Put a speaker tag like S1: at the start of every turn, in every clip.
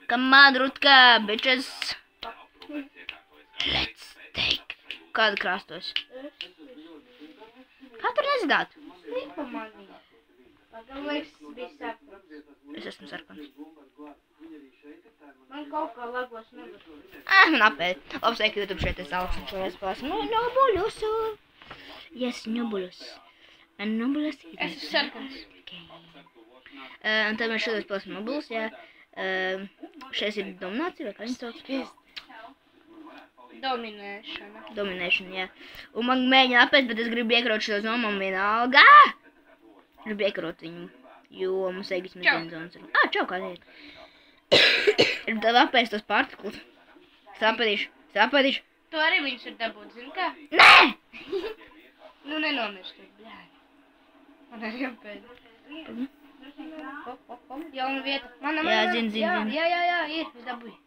S1: Come on, Rutka, bitches. Let's take. Kādu krastos? Kā tur nezināt?
S2: Nepamanīju. Man liekas, tas bija sarkans.
S1: Es esmu sarkans.
S2: Man kaut kā lagos nevar.
S1: Man apēd. Apsveik YouTube šeit es Aleks un šoreiz spēlēsim Nobuļus. Yes, Nobuļus. Nobuļus.
S2: Es esmu sarkans.
S1: Un tad mēs šodien spēlēsim Nobuļus, jā. Šeit ir dominācija, vai kā viņi sauc? Dominēšana, jā. Un man mēģina apēst, bet es gribu iekarot šos nomam vienalga. Gribu iekarot viņu, jo mums vajag vismaz viens zonas. Čau, kā iet. Gribu tev apēst tos partiklus. Sāpēdīšu.
S2: Tu arī viņus var dabūt, zini kā?
S1: Nē!
S2: Nu, nenomirst, bļāj. Man arī apēd. Jauna vieta.
S1: Jā, zinu.
S2: Jā, ir, es dabūju.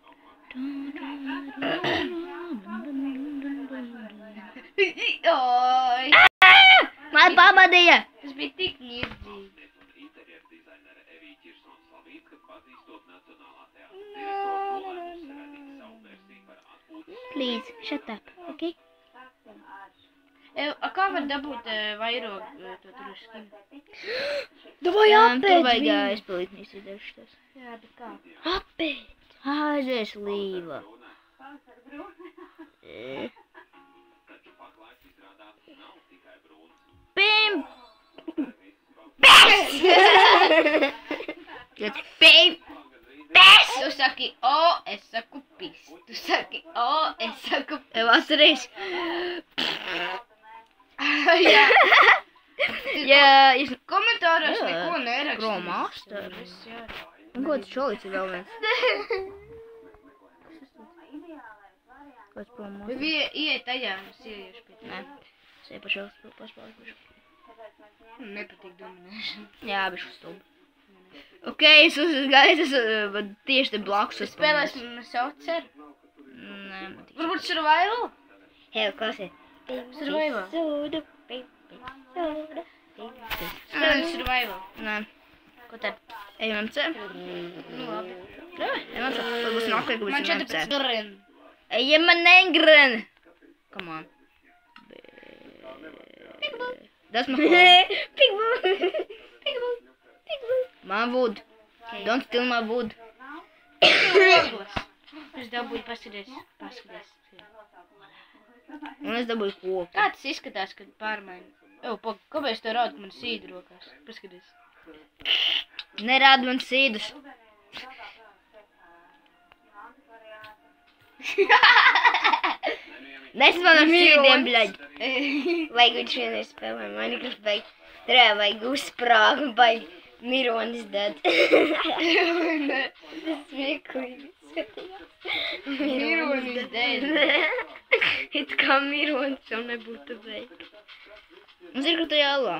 S2: Oi!
S1: Man pabadīja!
S2: Tas bija tik niedzīgi.
S1: Please, shut up, okay?
S2: Kā var dabūt vairogu to tur uz skinu?
S1: Davai apēd! Tur vajag aizpildīt neizdevuši tas.
S2: Jā, bet kā?
S1: Apēd! Aizies līva. Pim! Pes! Pim! Pes!
S2: Tu saki o, es saku pis. Tu saki o, es saku pis.
S1: Tev atceries?
S2: Jā.
S1: Jā,
S2: Komentāros neko nerakstīs.
S1: Promaster. Un ko tu šolīts ir vēl viens? Kāds promaster?
S2: Iet tajā, es ieiešu pie tā.
S1: Nē, es eju pašpalikuši.
S2: Nepatīk dominēšana.
S1: Jā, bišu stulbi. Ok, es tieši te blakus.
S2: Es spēlēsim sauceru.
S1: Nē, man tik.
S2: Varbūt survival?
S1: Hei, klausies.
S2: Survival. Spēlēsim survival.
S1: Nē.
S2: Ko tad?
S1: Ejam MC.
S2: Nu labi.
S1: Ejam MC. Tad būs nākamais, ka
S2: Man
S1: būsim MC.
S2: 14 gren.
S1: Ejam man negren. Come on. That's my phone.
S2: Peekaboo.
S1: My wood. Don't steal my wood.
S2: Ogles. Es dabūju paskaties.
S1: Un es dabūju koku.
S2: Kā tas izskatās, kad pārmaina? Kāpēc tev rāda, ka man sīda rokās? Paskaties.
S1: Nerādi man sīdus. Nesman ar sīdiem, bļaļ.
S3: Vajag viņš vienreiz spēlē Minecraft, vajag uzsprāgu, vajag Mironis dead. Tas smieklīgi skatījās.
S2: Mironis dead.
S3: It kā Mironis jau nebūtu veikt.
S1: Un zinu, ka tu jālā.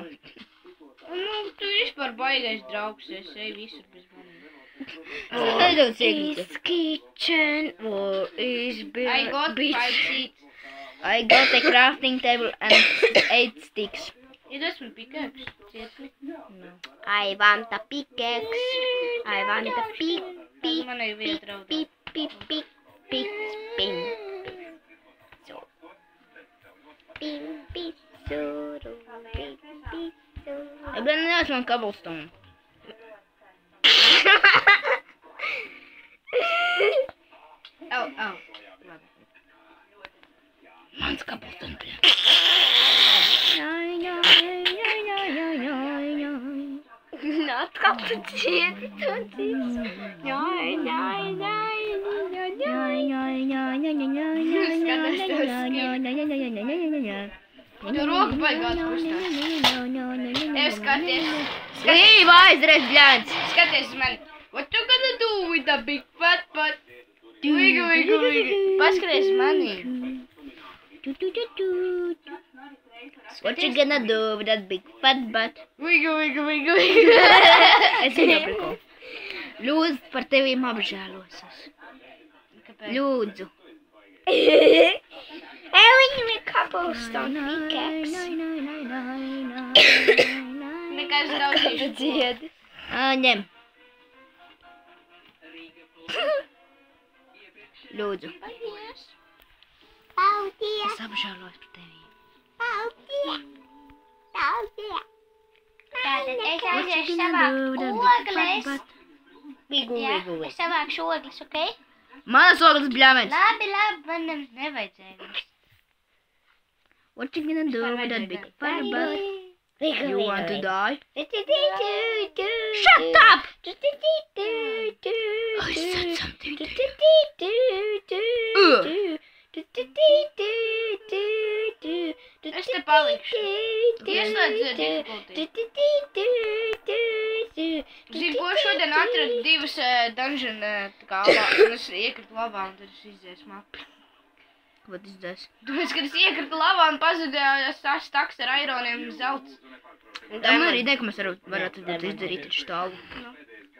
S2: Nu, tu vispār baigais draugs, es eju visur bez maniem.
S1: Es nedaudz iekļūtu.
S3: Is kitchen or is
S2: I got 5 seats.
S1: I got a crafting table and 8 sticks.
S2: Iedos man pickaxe. Cietli.
S1: No.
S3: I want a pickaxe. I want a pick.
S2: Man ir vieta raudāt.
S1: Ja ben neesmu man cobblestone.
S2: Au.
S1: Mans cobblestone bija.
S3: Atkal tu cieti, tu cieti.
S2: Tu roku baigās kustās. Skaties.
S1: Līva aizreiz, bļāns.
S2: Skaties uz mani. What you gonna do with the big fat butt? Wiggle. Paskaties uz mani.
S1: What you gonna do with that big fat butt?
S2: Wiggle.
S1: Es zinu priko. Lūdzu, par tevīm apžēlosies.
S2: Kāpēc?
S1: Lūdzu.
S3: Viņam ir cobblestone pickaxe.
S2: Nekas daudz
S3: Kādu dziedi?
S1: Ņem. Lūdzu.
S2: Paldies.
S3: Paldies!
S1: Es apžēlos par tevi.
S3: Paldies! Paldies! Tātad es
S1: What you
S3: aiziešu
S1: gonna
S3: savākt
S1: do, that big
S3: ogles.
S1: fat butt?
S3: Jā, es savākšu ogles, ok?
S1: Manas ogles bļāmens.
S3: Labi, man nevajadzēja.
S1: What you gonna do with that big fat butt? You want to die?
S3: Shut
S1: up!
S3: I
S1: said something.
S2: Es te palikšu. Ieslēdz difficulty. Zini, ko šodien atradu divas dungeon lavā, un es iekritu lavā, un tad es izdzēsu mapu.
S1: Ko tu izdzēsi?
S2: Tāpēc, kad es iekritu lavā un pazudu staks ar aironiem zelts.
S1: Tā man arī ideja, ka mēs varētu izdarīt taču tālu.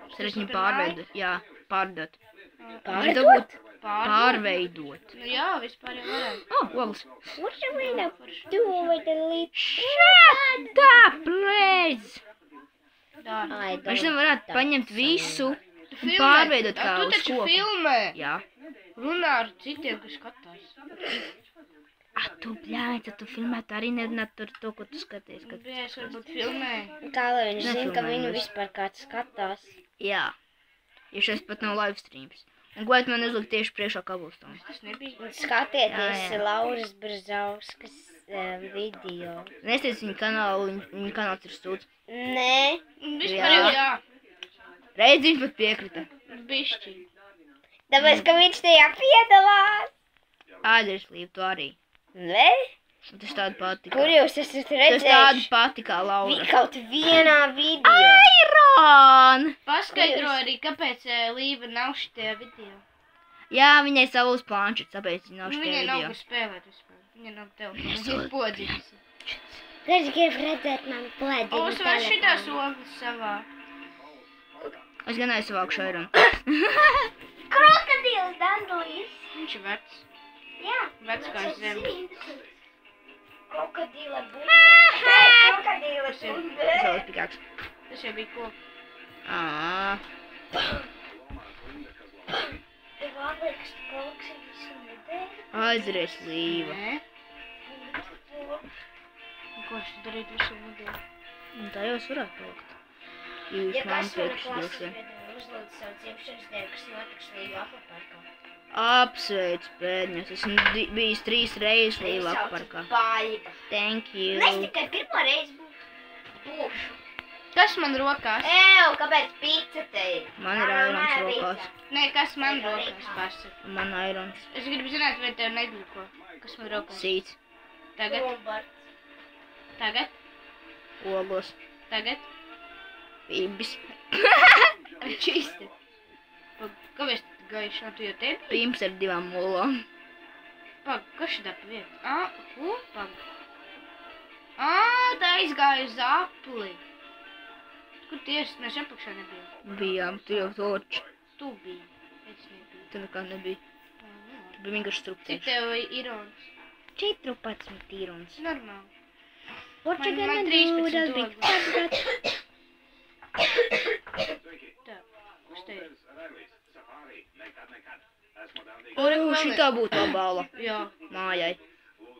S1: Es arī viņu pārveidot. Jā, pārdot. Pārveidot. Pārveidot.
S2: Nu jā, vispār jau varētu.
S1: Oh, ogles.
S3: What are we gonna do with the lip?
S1: Shut up, please!
S2: Dārā.
S1: Mēs nevarētu paņemt visu un pārveidot kā
S2: Tu
S1: uz
S2: taču
S1: koku.
S2: filmē.
S1: Jā.
S2: Runā ar citiem, kas skatās.
S1: Tu bļāņi, tu filmētu arī nerunāt par to, ko tu skaties. Kad...
S2: Es varbūt filmēju.
S3: Kā lai viņš zina, ka
S1: Nefilmēju
S3: viņu
S1: vairs.
S3: vispār kāds skatās?
S1: Jā. Jo šeit pat nav live streams. Un ko man uzlikt tieši priekšā kabulstonu?
S2: Tas nebija.
S3: Un skatieties
S1: Jā.
S3: Lauras Brazauskas video.
S1: Nesties viņa kanālu, viņa kanāls ir sūds.
S3: Nē,
S2: Vispār jau jā.
S1: Reiz viņš pat piekrita.
S2: Bišķi.
S3: tāpēc, ka viņš tajā piedalās.
S1: Āders līv, tu arī.
S3: Nē?
S1: Un tas tādu pati.
S3: Kur jūs esat
S1: Tas tādu
S3: redzējuši?
S1: pati kā Laura.
S3: Kaut vienā video.
S1: Iron!
S2: Paskaidro arī, kāpēc Līva nav šitajā video.
S1: Jā, viņai savus planšets, tāpēc viņa nav
S2: Nu,
S1: šitie
S2: viņai nav
S1: video.
S2: ko spēlēt vispār. Viņai nav telefona. Viņa ir podzīgs.
S3: Kas grib redzēt manu plēdinu
S2: O, es varu šitās ogles savā.
S1: Es gan aizsavākšu Iron.
S3: Krokodils dandlīs.
S2: Viņš ir vecs.
S3: Jā.
S2: Vecs kā zeme.
S3: Krokodila bunda. Krokodila bunda.
S1: Savus pikāks.
S2: Tas jau bija koks.
S3: Tev atliks koks ir visu nedēļu.
S1: Aizries līva.
S2: Nē. Un ko es darītu visu nedēļu?
S1: Un tā jau es varētu palikt. Jūs
S3: Ja
S1: man
S3: kas var
S1: priekš droši vien.
S3: uzlūdz savu dzimšanas dienu, kas notiks Līva akvaparkā?
S1: Apsveic pēdņos. Esmu bijis 3 reizes līva akparkā.
S3: Baļba.
S1: Thank you.
S3: Es tikai pirmo reizi būšu.
S2: Kas man rokās?
S3: Ew, kāpēc pizza te ir?
S1: Man ir Irons rokās.
S2: Nē, kas man rokās pasaka?
S1: Un man Irons
S2: Es gribu zināt, vai tev neglūko. Kas man rokās?
S1: sīts.
S2: Tagad? Tagad?
S1: Ogles.
S2: Tagad?
S1: Pibis.
S2: Čisti. Kāpēc tu gaiši? Tu jau tevi?
S1: Pimps ar 2 mulām.
S2: Pag, kas šitā pa vietu? Ko? Pag. Tā izgāja uz apli. Kur ties? Mēs apakšā nebijām.
S1: Bijām, tu jau toči.
S2: Tu biji. Es nebiju.
S1: Tu nekā nebija. Tu biji vienkārši
S2: Cik
S1: strupceļš.
S2: tev ir irons?
S1: 14 īrons.
S2: Normāli.
S1: What you
S2: Man
S1: gonna do
S2: 13
S1: with that big
S2: ogles.
S1: fat butt?
S2: Tā. Kas te ir?
S1: Šitā būtu tā bala
S2: Jā.
S1: mājai.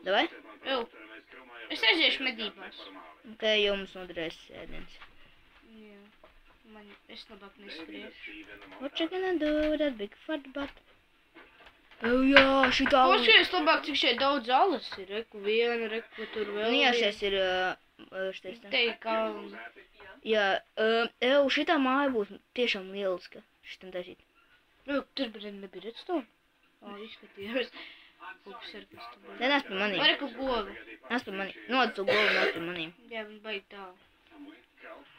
S1: Davai?
S2: Ew. Es aiziešu medībās.
S1: Ok, jums noderēs sēdienas.
S2: Jā. Es labāk neskriešu.
S1: What you gonna do with that big fat butt? Oh, jā, šitā...
S2: Klausies labāk, cik šeit daudz alas ir. Reku viena, reku tur vēl.
S1: Nu jā, šies ir... šitais tā.
S2: Te ir kalni.
S1: Jā, šitā māja būs tiešām lieliska. Šitam taisīt.
S2: Tur nebija redstone. Izskatījos. Ups, ar kas tu bija.
S1: Nenāc pie manīm.
S2: Reku govi.
S1: Nāc pie manīm. Nodz tu govu, nāc pie manīm.
S2: Jā, viņi baigi tālu.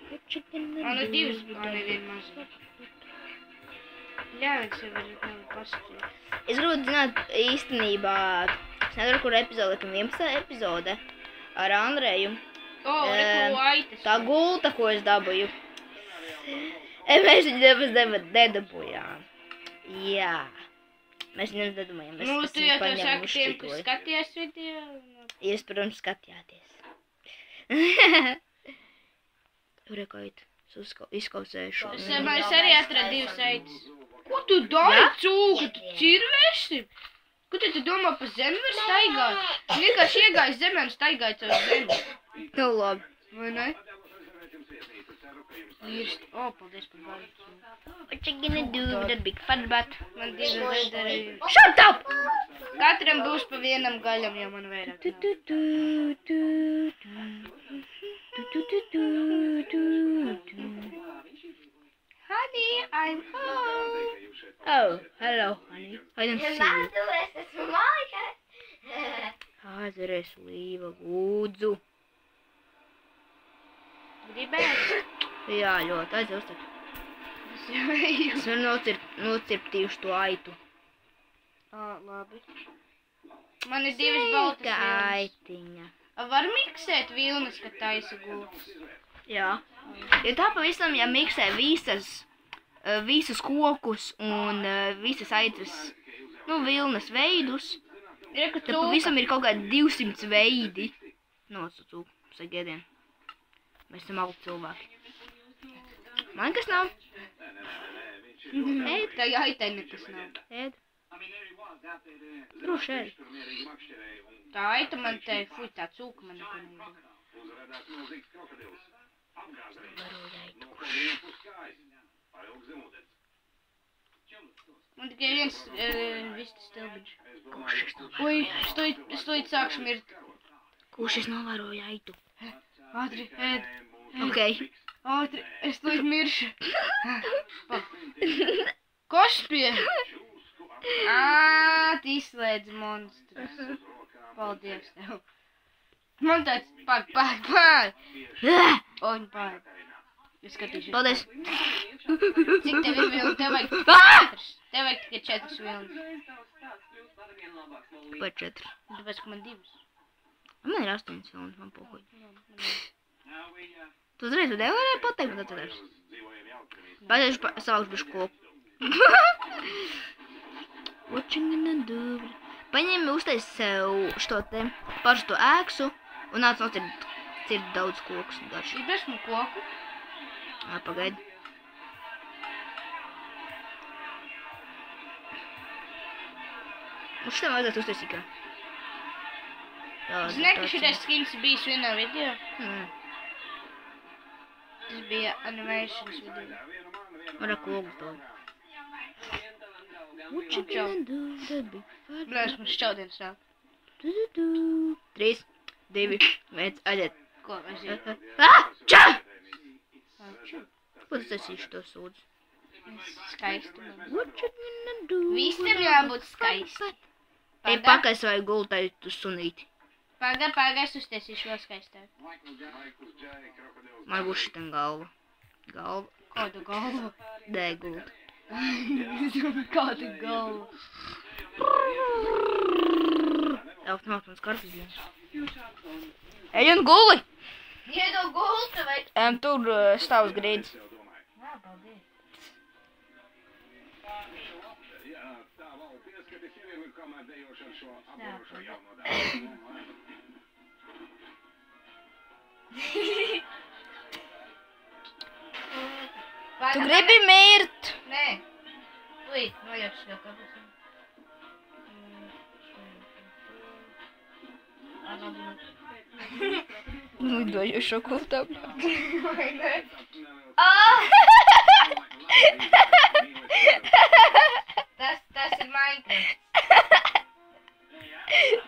S1: What you gonna
S2: Nu
S1: do
S2: divas,
S1: with
S2: ne
S1: that
S2: viena mazā. Jā, viņš jau var pasakīt.
S1: Es gribu zināt īstenībā, es nedaru, kur epizode, kam 11. epizode ar Andreju.
S2: O, reku aitas.
S1: Tā gulta, ko es dabūju. Mēs viņu nedabūjām. Jā. Mēs viņu nedabūjām. Mēs
S2: Nu, tu
S1: esam
S2: jau tev
S1: paņēmuši
S2: saki tiem, kas
S1: tikko.
S2: skatījās video.
S1: Jūs, protams, skatījāties. Tur ir kaut izkausējuši.
S2: Es arī atradu divas aitas. Ko tu dari,
S1: Jā?
S2: cūka? Tu cirvēsi? Ko tu domā pa zemi var staigāt? Vienkārši iegājas zemē un staigāja caur zemi.
S1: Nu, labi.
S2: Vai ne? Īsti. O, paldies par vārdu.
S1: What you gonna do with that big fat butt?
S2: Man divi veidari.
S1: Shut up!
S2: Katram būs pa vienam gaļam, ja man vairāk
S1: Tu,
S2: nav.
S1: tu, tu, tu, tu. Tu, tu, tu, tu, tu, tu.
S2: Honey, I'm home.
S1: Oh, hello, honey. I don't see you.
S3: Mātu, es esmu mājās.
S1: Atveries līva, lūdzu.
S2: Gribētu?
S1: Jā, ļoti aizjūst.
S2: Es jau eju.
S1: Es varu nocirptījuši to aitu.
S2: Ā, labi. Man ir divas baltas vilnas.
S1: Aitiņa.
S2: Var miksēt vilnas, kad taisa gultas?
S1: Jā. Jo tā pavisam, ja miksē visus kokus un visas aitas, nu, vilnas veidus,
S2: Reku
S1: tad pavisam ir kaut kādi 200 veidi. Nosacūk, sagēdien. Mēs esam augti cilvēki. Man kas nav?
S2: Ēd, tā aitai nekas nav.
S1: Ēd. Droši ēd.
S2: Tā aita man te, fuj, tā cūka man neko nevar. Man tikai viens vistas stilbiņš. Ui, es to sākšu mirt.
S1: Kurš es novēroju aitu?
S2: Ātri, ēd.
S1: Ok.
S2: Ātri, es to miršu. Kospie! Izslēdz monstrus. Paldies tev. Man tāds pār. Oņ pār. Es skatīšu.
S1: Paldies.
S2: Cik tev ir vilni? Tev vajag 4. Tev vajag tikai 4 vilnas.
S1: Kāpēc 4?
S2: Tāpēc, ka man 2.
S1: Man ir 8 vilnas, man pohuj. Tu uzreiz nevarēji pateikt, man tāds ir. Pateikšu, savākšu bišu koku. What you gonna do? Paņem uztais sev što te pašu to ēksu un nāc nocirt daudz kokus garši.
S2: Gribēs man koku?
S1: Pagaidi. Un šitam vajadzētu uztaisīt kā.
S2: Zini, ka šitais skins bijis vienā video? Tas bija animations video.
S1: Varā kogu to. What you gonna do with that big fat
S2: Blēs, man šķaudienas sāk.
S1: 3, 2, 1, aiziet.
S2: Ko, aiziet?
S1: Čā! Ko tas esīšu to sūdzu?
S2: Skaisti.
S1: What you gonna do?
S2: Visiem jābūt skaisti.
S1: Ej, pakaļ vai gultai tu sunīti.
S2: Paga, es uztaisīšu vēl skaistāk.
S1: Man būs šitam galva. Galva.
S2: Kādu galvu?
S1: Dē, gulta.
S2: Kādu galvu?
S1: Elf nāk mans kartas dienas. Ej un guli!
S2: Iedod gultu vai?
S1: Tur stāvs grīdis.
S2: Jā, paldies.
S1: Tu gribi mirt?
S2: Nē. Ui, nojauks jau kāpēc.
S1: Lidojošo kultā.
S2: Vai ne? Tas ir Minecraft.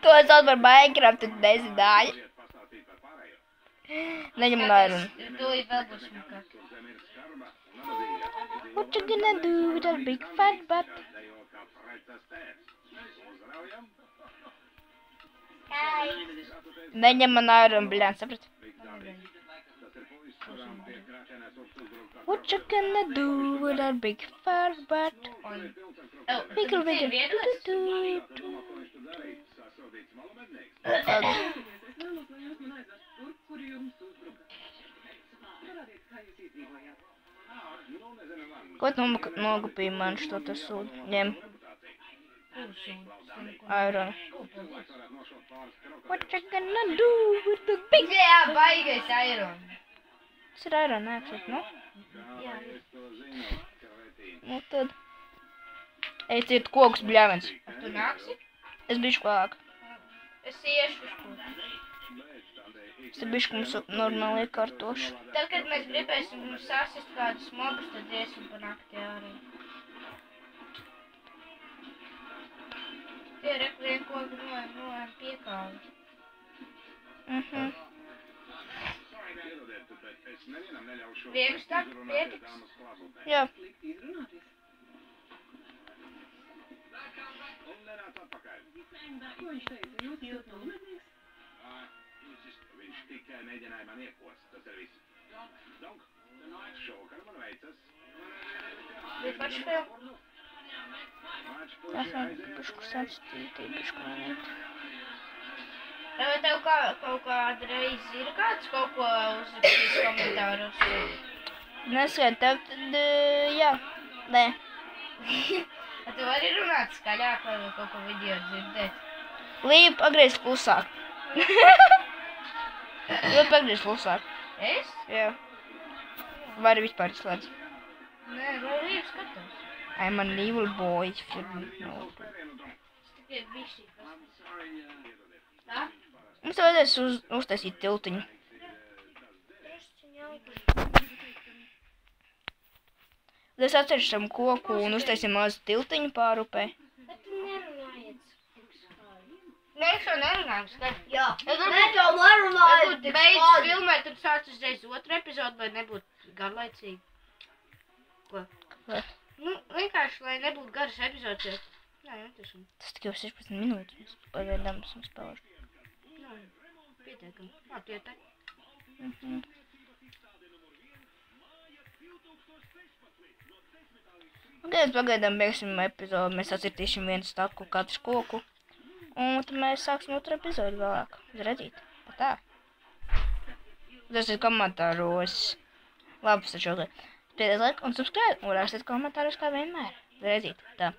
S1: To sauc par Minecraft, tu nezināji. Neņem nārunu.
S2: Tūlīt vēl būs smukāk.
S1: What you gonna do with that big fat butt? Neņem man nārunu, bļān, saprat? What you gonna do with that big fat butt? Wiggle, wiggle. Ko tu nogupīji man što tas sūd? Ņem. Iron. What you gonna do with the big...
S2: Jā, baigais iron.
S1: Tas ir iron, nē, šeit, nu?
S2: Jā.
S1: Nu tad. Ej, ciet kokus bļāvens.
S2: Tu nāksi?
S1: Es bišku vēlāk.
S2: Es iešu uz ko.
S1: Es te bišku mums normāli iekārtošu.
S2: Tad, kad mēs gribēsim sasist kādus mobus, tad iesim pa nakti ārā. Tie vien koku nolēm piekāvi. Viegls tak pietiks?
S1: Jā.
S4: Viņš tikai mēģināja man iekost, tas ir viss. Šovakar man veicas.
S2: Bija paši vēl?
S1: Tas man bišku satstītī, bišku nenēt.
S2: Vai tev kaut kāda reize ir kāds kaut ko uzrakstījis komentāros?
S1: Nesen tev tad, jā. Nē.
S2: Tu vari runāt skaļāk vai kaut ko video dzirdēt?
S1: Līja pagriez klusāk. Līja pagriez klusāk.
S2: Es?
S1: Jā. Vari vispār izslēdz.
S2: Nē, vai Līja skatos?
S1: I'm an evil boy. No.
S2: Tikai bišķi. Tā?
S1: Mums vajadzēs uztaisīt tiltiņu. Es atceru šam koku un uztaisim mazu tiltiņu pārupē.
S3: Bet tu nerunājiet.
S2: Nē, es jau nerunāju skaļi.
S3: Jā.
S2: Es
S3: Nē, tev nerunājiet.
S2: Varbūt beidz filmēt, tad sāc uzreiz otru epizodu, lai nebūtu garlaicīgi. Ko?
S1: Ko?
S2: Nu, vienkārši, lai nebūtu garas epizodes, jo... Nē, netiešām.
S1: Tas tikai 16 minūtes. Mēs pagaidām esam spēlējuši.
S2: Nē, pietiekami. Tie te.
S1: Pagaidām beigsim epizodu. Mēs atcirtīsim vienu staku katru koku. Un tad mēs sāksim otru epizodu vēlāk. Redzīt. Tā. Tas ir komentāros. Labi, taču. Spiediet laiku un subscribe. Un rakstiet komentārus kā vienmēr. Redzīt. Tā.